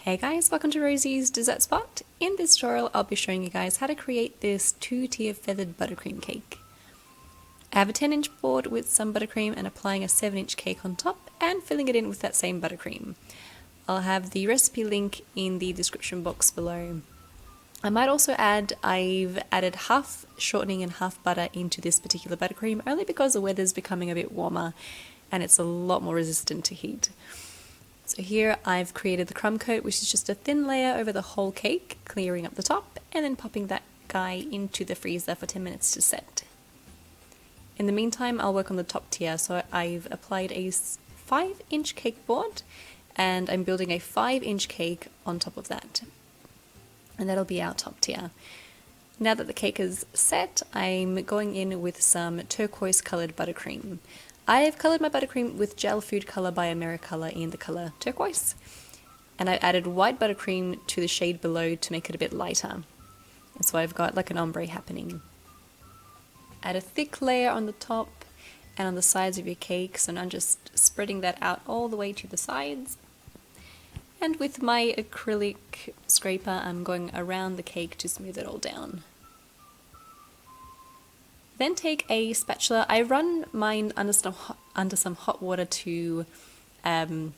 Hey guys, welcome to Rosie's Dessert Spot. In this tutorial I'll be showing you guys how to create this 2-tier feathered buttercream cake. I have a 10-inch board with some buttercream and applying a 7-inch cake on top and filling it in with that same buttercream. I'll have the recipe link in the description box below. I might also add, I've added half shortening and half butter into this particular buttercream only because the weather's becoming a bit warmer and it's a lot more resistant to heat. So here I've created the crumb coat, which is just a thin layer over the whole cake, clearing up the top and then popping that guy into the freezer for 10 minutes to set. In the meantime, I'll work on the top tier. So I've applied a 5-inch cake board and I'm building a 5-inch cake on top of that. And that'll be our top tier. Now that the cake is set, I'm going in with some turquoise colored buttercream. I've coloured my buttercream with gel food colour by Americolor in the colour turquoise, and I've added white buttercream to the shade below to make it a bit lighter. And so I've got like an ombre happening. Add a thick layer on the top and on the sides of your cake, so now I'm just spreading that out all the way to the sides. And with my acrylic scraper, I'm going around the cake to smooth it all down. Then take a spatula. I run mine under some hot water to kind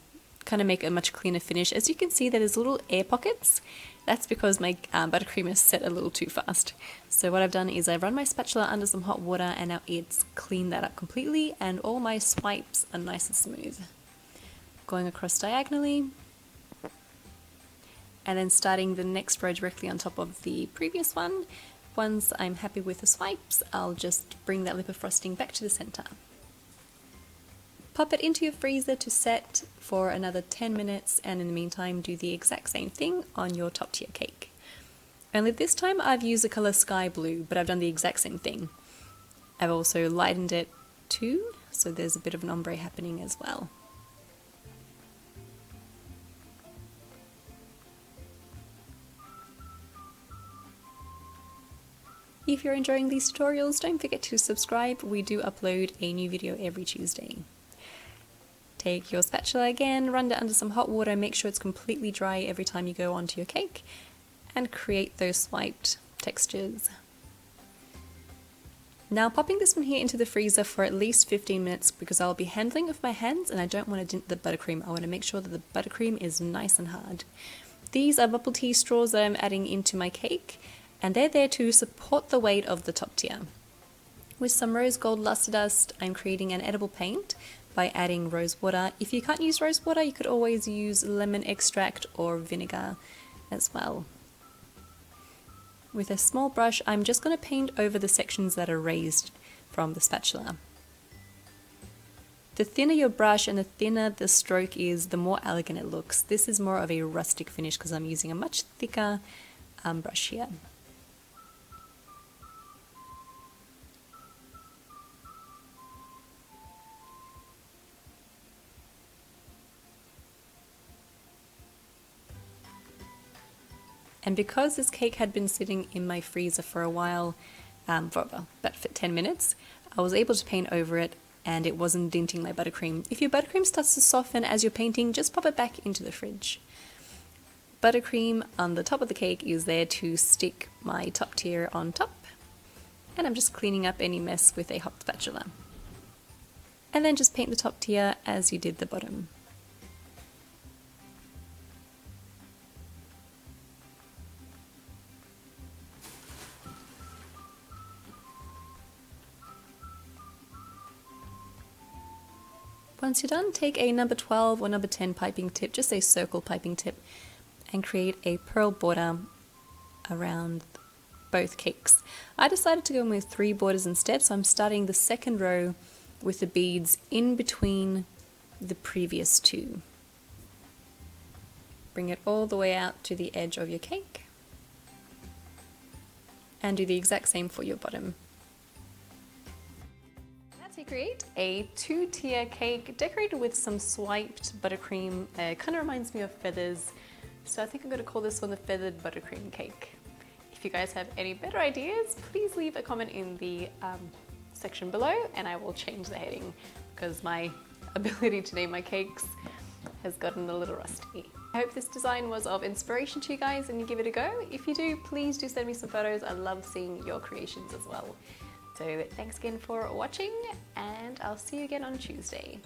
of make a much cleaner finish. As you can see, there's little air pockets. That's because my buttercream is set a little too fast. So what I've done is I've run my spatula under some hot water and now it's cleaned that up completely and all my swipes are nice and smooth. Going across diagonally and then starting the next row directly on top of the previous one. Once I'm happy with the swipes, I'll just bring that lip of frosting back to the center. Pop it into your freezer to set for another 10 minutes and in the meantime do the exact same thing on your top tier cake. Only this time I've used the color sky blue, but I've done the exact same thing. I've also lightened it too, so there's a bit of an ombre happening as well. If you're enjoying these tutorials, don't forget to subscribe. We do upload a new video every Tuesday. Take your spatula again, run it under some hot water, make sure it's completely dry every time you go onto your cake, and create those swiped textures. Now popping this one here into the freezer for at least 15 minutes because I'll be handling with my hands and I don't want to dent the buttercream. I want to make sure that the buttercream is nice and hard. These are bubble tea straws that I'm adding into my cake, and they're there to support the weight of the top tier. With some rose gold luster dust, I'm creating an edible paint by adding rose water. If you can't use rose water, you could always use lemon extract or vinegar as well. With a small brush, I'm just going to paint over the sections that are raised from the spatula. The thinner your brush and the thinner the stroke is, the more elegant it looks. This is more of a rustic finish because I'm using a much thicker brush here. And because this cake had been sitting in my freezer for a while, for about 10 minutes, I was able to paint over it and it wasn't denting my buttercream. If your buttercream starts to soften as you're painting, just pop it back into the fridge. Buttercream on the top of the cake is there to stick my top tier on top. And I'm just cleaning up any mess with a hot spatula. And then just paint the top tier as you did the bottom. Once you're done, take a number 12 or number 10 piping tip, just a circle piping tip, and create a pearl border around both cakes. I decided to go in with 3 borders instead, so I'm starting the second row with the beads in between the previous 2. Bring it all the way out to the edge of your cake, and do the exact same for your bottom. To create a 2-tier cake decorated with some swiped buttercream. Kind of reminds me of feathers, so I think I'm going to call this one the feathered buttercream cake. If you guys have any better ideas, please leave a comment in the section below and I will change the heading because my ability to name my cakes has gotten a little rusty. I I hope this design was of inspiration to you guys and you give it a go. If you do, please do send me some photos. I love seeing your creations as well. So thanks again for watching, and I'll see you again on Tuesday.